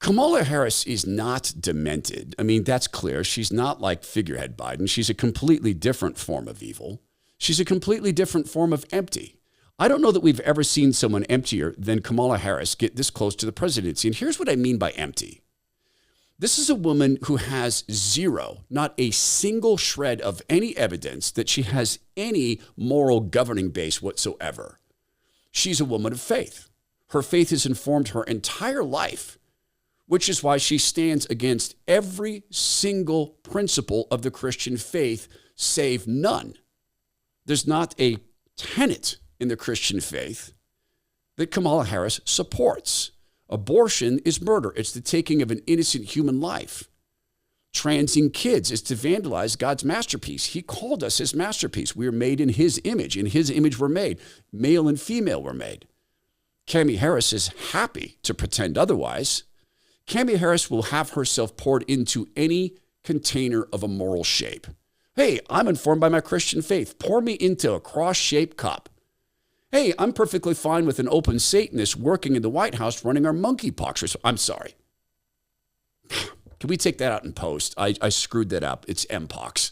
Kamala Harris is not demented. I mean, that's clear. She's not like figurehead Biden. She's a completely different form of evil. She's a completely different form of empty. I don't know that we've ever seen someone emptier than Kamala Harris get this close to the presidency. And here's what I mean by empty. This is a woman who has zero, not a single shred of any evidence that she has any moral governing base whatsoever. She's a woman of faith. Her faith has informed her entire life, which is why she stands against every single principle of the Christian faith, save none. There's not a tenet in the Christian faith that Kamala Harris supports. Abortion is murder. It's the taking of an innocent human life. Transing kids is to vandalize God's masterpiece. He called us his masterpiece. We are made in his image. In his image we're made. Male and female were made. Kamala Harris is happy to pretend otherwise. Kamala Harris will have herself poured into any container of a moral shape. Hey, I'm informed by my Christian faith. Pour me into a cross-shaped cup. Hey, I'm perfectly fine with an open Satanist working in the White House running our monkeypox. I'm sorry. Can we take that out in post? I screwed that up. It's mpox.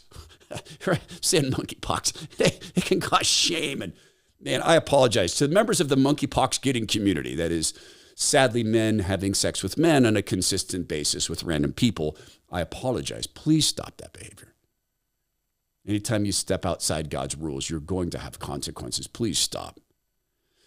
Saying monkeypox. It can cause shame. And man, I apologize to the members of the monkeypox getting community. That is, sadly, men having sex with men on a consistent basis with random people. I apologize. Please stop that behavior. Anytime you step outside God's rules, you're going to have consequences. Please stop.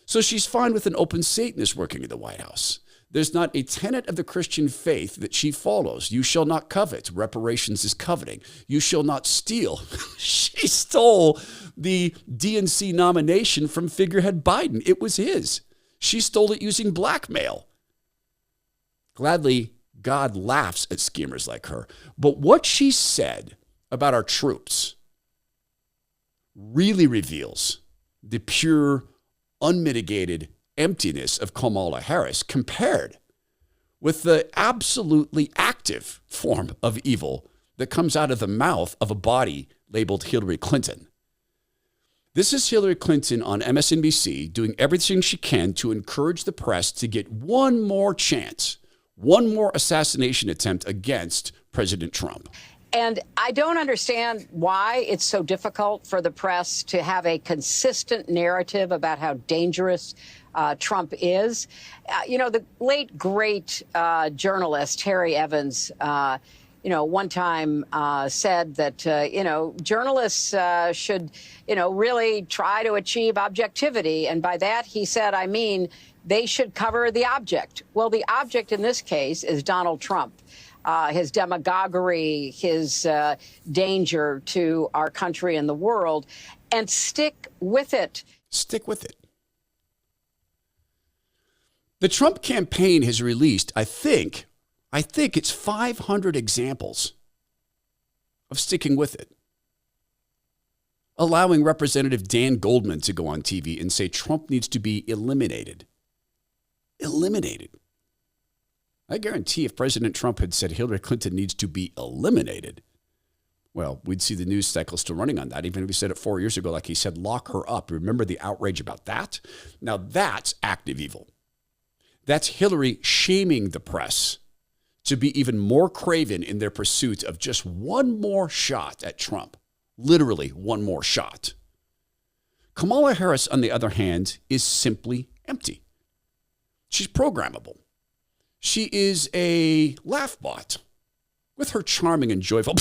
So she's fine with an open Satanist working in the White House. There's not a tenet of the Christian faith that she follows. You shall not covet. Reparations is coveting. You shall not steal. She stole the DNC nomination from figurehead Biden. It was his. She stole it using blackmail. Gladly, God laughs at schemers like her. But what she said about our troops really reveals the pure, unmitigated emptiness of Kamala Harris compared with the absolutely active form of evil that comes out of the mouth of a body labeled Hillary Clinton. This is Hillary Clinton on MSNBC doing everything she can to encourage the press to get one more chance, one more assassination attempt against President Trump. And I don't understand why it's so difficult for the press to have a consistent narrative about how dangerous Trump is. The late, great journalist Harry Evans, one time said that, journalists should, really try to achieve objectivity. And by that, he said, I mean, they should cover the object. Well, the object in this case is Donald Trump. His demagoguery, his danger to our country and the world, and stick with it. Stick with it. The Trump campaign has released, I think it's 500 examples of sticking with it. Allowing Representative Dan Goldman to go on TV and say Trump needs to be eliminated. Eliminated. I guarantee if President Trump had said Hillary Clinton needs to be eliminated, well, we'd see the news cycle still running on that. Even if he said it 4 years ago, like he said, lock her up. Remember the outrage about that? Now that's active evil. That's Hillary shaming the press to be even more craven in their pursuit of just one more shot at Trump. Literally one more shot. Kamala Harris, on the other hand, is simply empty. She's programmable. She is a laugh bot with her charming and joyful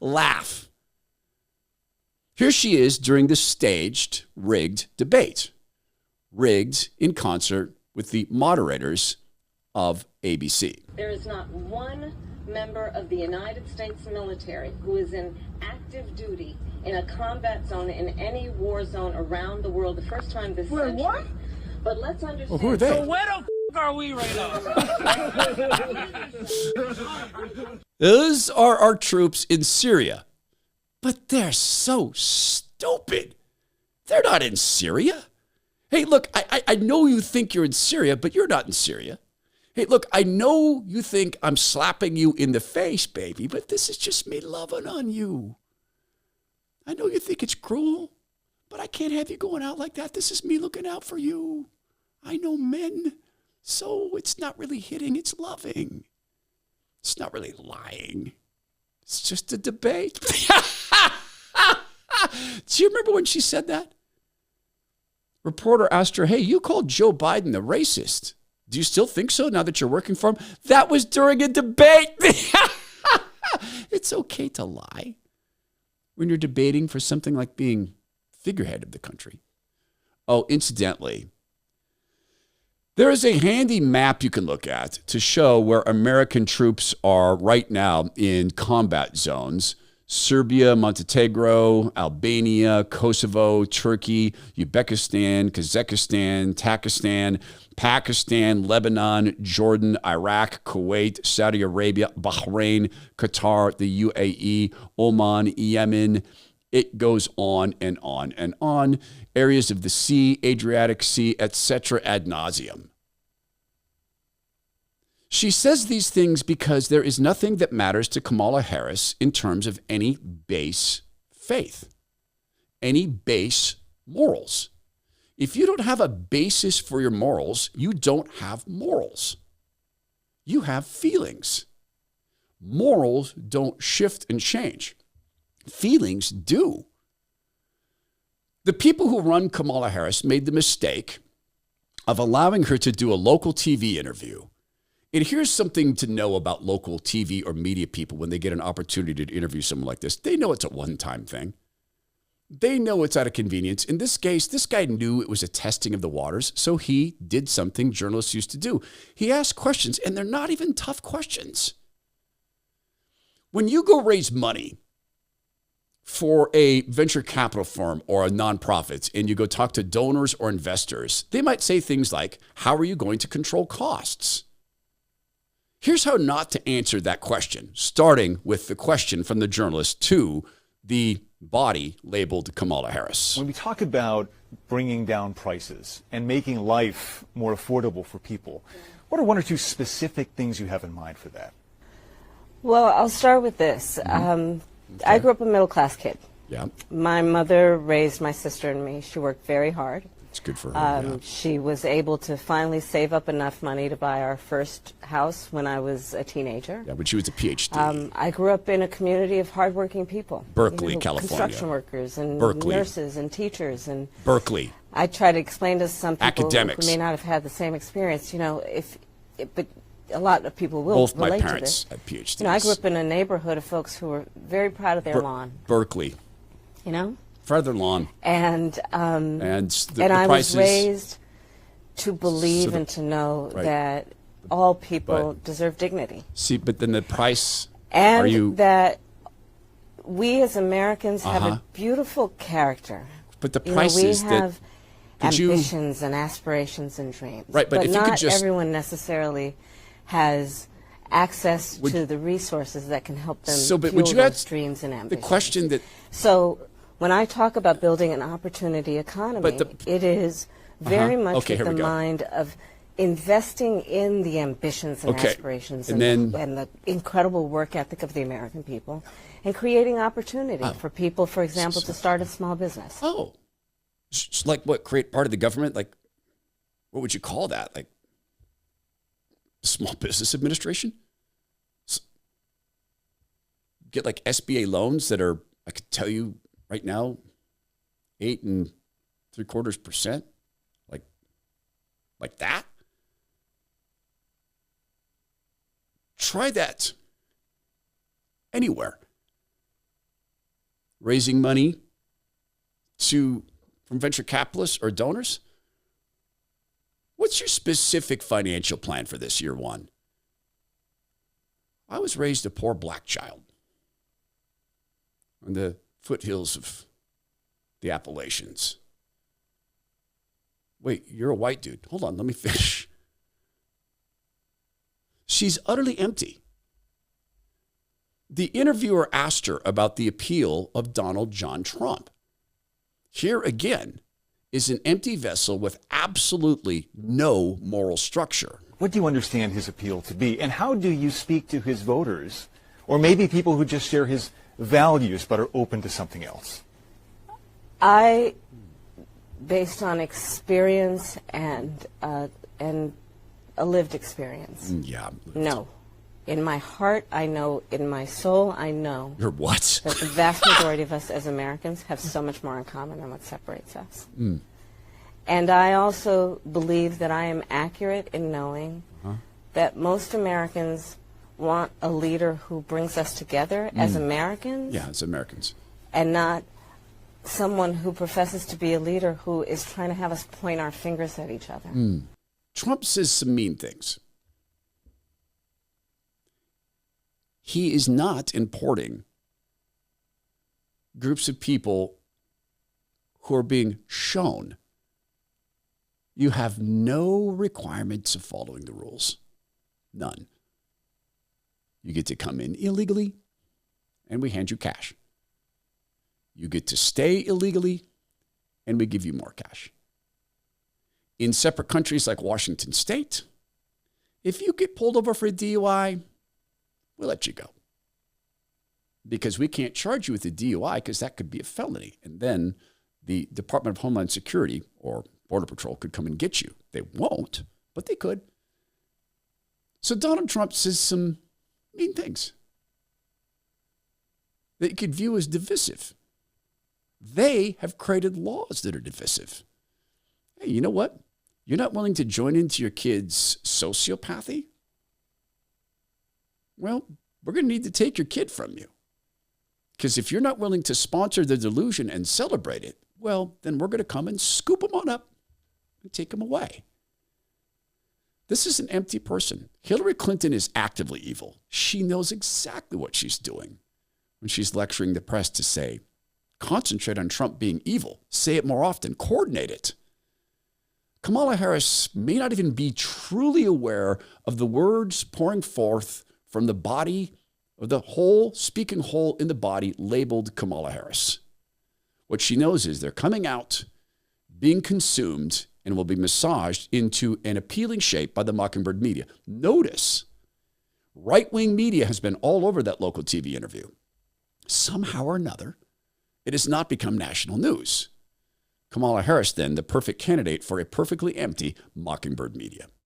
laugh. Here she is during the staged, rigged debate. Rigged in concert with the moderators of ABC. There is not one member of the United States military who is in active duty in a combat zone in any war zone around the world the first time this century. What? But let's understand. Well, who are they? So where the f*** are we right now? Those are our troops in Syria. But they're so stupid. They're not in Syria. Hey, look, I know you think you're in Syria, but you're not in Syria. Hey, look, I know you think I'm slapping you in the face, baby, but this is just me loving on you. I know you think it's cruel, but I can't have you going out like that. This is me looking out for you. I know men So it's not really hitting, it's loving. It's not really lying. It's just a debate. Do you remember when she said that? Reporter asked her, hey, you called Joe Biden a racist. Do you still think so now that you're working for him? That was during a debate. It's okay to lie when you're debating for something like being figurehead of the country. Oh, incidentally, there is a handy map you can look at to show where American troops are right now in combat zones. Serbia, Montenegro, Albania, Kosovo, Turkey, Uzbekistan, Kazakhstan, Tajikistan, Pakistan, Lebanon, Jordan, Iraq, Kuwait, Saudi Arabia, Bahrain, Qatar, the UAE, Oman, Yemen. It goes on and on and on. Areas of the sea, Adriatic Sea, etc. ad nauseum. She says these things because there is nothing that matters to Kamala Harris in terms of any base faith, any base morals. If you don't have a basis for your morals, you don't have morals. You have feelings. Morals don't shift and change. Feelings do. The people who run Kamala Harris made the mistake of allowing her to do a local TV interview. And here's something to know about local TV or media people when they get an opportunity to interview someone like this. They know it's a one-time thing. They know it's out of convenience. In this case, this guy knew it was a testing of the waters, so he did something journalists used to do. He asked questions, and they're not even tough questions. When you go raise money for a venture capital firm or a nonprofit, and you go talk to donors or investors, they might say things like, how are you going to control costs? Here's how not to answer that question, starting with the question from the journalist to the body labeled Kamala Harris. When we talk about bringing down prices and making life more affordable for people, what are one or two specific things you have in mind for that? Well, I'll start with this. Okay. I grew up a middle-class kid. Yeah. My mother raised my sister and me. She worked very hard. It's good for her. Yeah. She was able to finally save up enough money to buy our first house when I was a teenager. Yeah, but she was a PhD. I grew up in a community of hardworking people. Berkeley, California. Construction workers and Berkeley. nurses and teachers. And Berkeley. I try to explain to some people Academics. who may not have had the same experience, but a lot of people will Both my relate to parents this. had PhDs. I grew up in a neighborhood of folks who were very proud of their lawn. Berkeley. Proud of their lawn. And I was raised to believe and to know that all people deserve dignity. See, but then the price. And that we as Americans have a beautiful character. But the price is that. We have ambitions and aspirations and dreams. Right, but if you could just. Everyone necessarily has access to the resources that can help them fuel those dreams and ambitions. The question that. So when I talk about building an opportunity economy, it is very much with the mind of investing in the ambitions and aspirations and the incredible work ethic of the American people and creating opportunity for people, for example, to start a small business. Oh. Like what? Create part of the government? Like, what would you call that? Like, Small Business Administration? Get like SBA loans that are, I could tell you right now, 8.75%? Like that? Try that anywhere. Raising money from venture capitalists or donors? What's your specific financial plan for this year one? I was raised a poor black child on the foothills of the Appalachians. Wait, you're a white dude. Hold on, let me finish. She's utterly empty. The interviewer asked her about the appeal of Donald John Trump. Here again is an empty vessel with absolutely no moral structure. What do you understand his appeal to be? And how do you speak to his voters? Or maybe people who just share his values but are open to something else? Based on experience and a lived experience. Yeah. No. In my heart, I know, in my soul, I know. You're what? That the vast majority of us as Americans have so much more in common than what separates us. And I also believe that I am accurate in knowing that most Americans want a leader who brings us together as Americans. Yeah, as Americans. And not someone who professes to be a leader who is trying to have us point our fingers at each other. Trump says some mean things. He is not importing groups of people who are being shown you have no requirements of following the rules. None. You get to come in illegally, and we hand you cash. You get to stay illegally, and we give you more cash. In separate countries like Washington State, if you get pulled over for a DUI, we'll let you go. Because we can't charge you with a DUI because that could be a felony. And then the Department of Homeland Security or Border Patrol could come and get you. They won't, but they could. So Donald Trump says some mean things that you could view as divisive. They have created laws that are divisive. Hey, you know what? You're not willing to join into your kids' sociopathy? Well, we're going to need to take your kid from you. Because if you're not willing to sponsor the delusion and celebrate it, well, then we're going to come and scoop them on up and take them away. This is an empty person. Hillary Clinton is actively evil. She knows exactly what she's doing when she's lecturing the press to say, concentrate on Trump being evil. Say it more often. Coordinate it. Kamala Harris may not even be truly aware of the words pouring forth from the body of the whole, speaking whole in the body labeled Kamala Harris. What she knows is they're coming out, being consumed, and will be massaged into an appealing shape by the Mockingbird media. Notice, right-wing media has been all over that local TV interview. Somehow or another, it has not become national news. Kamala Harris, then, the perfect candidate for a perfectly empty Mockingbird media.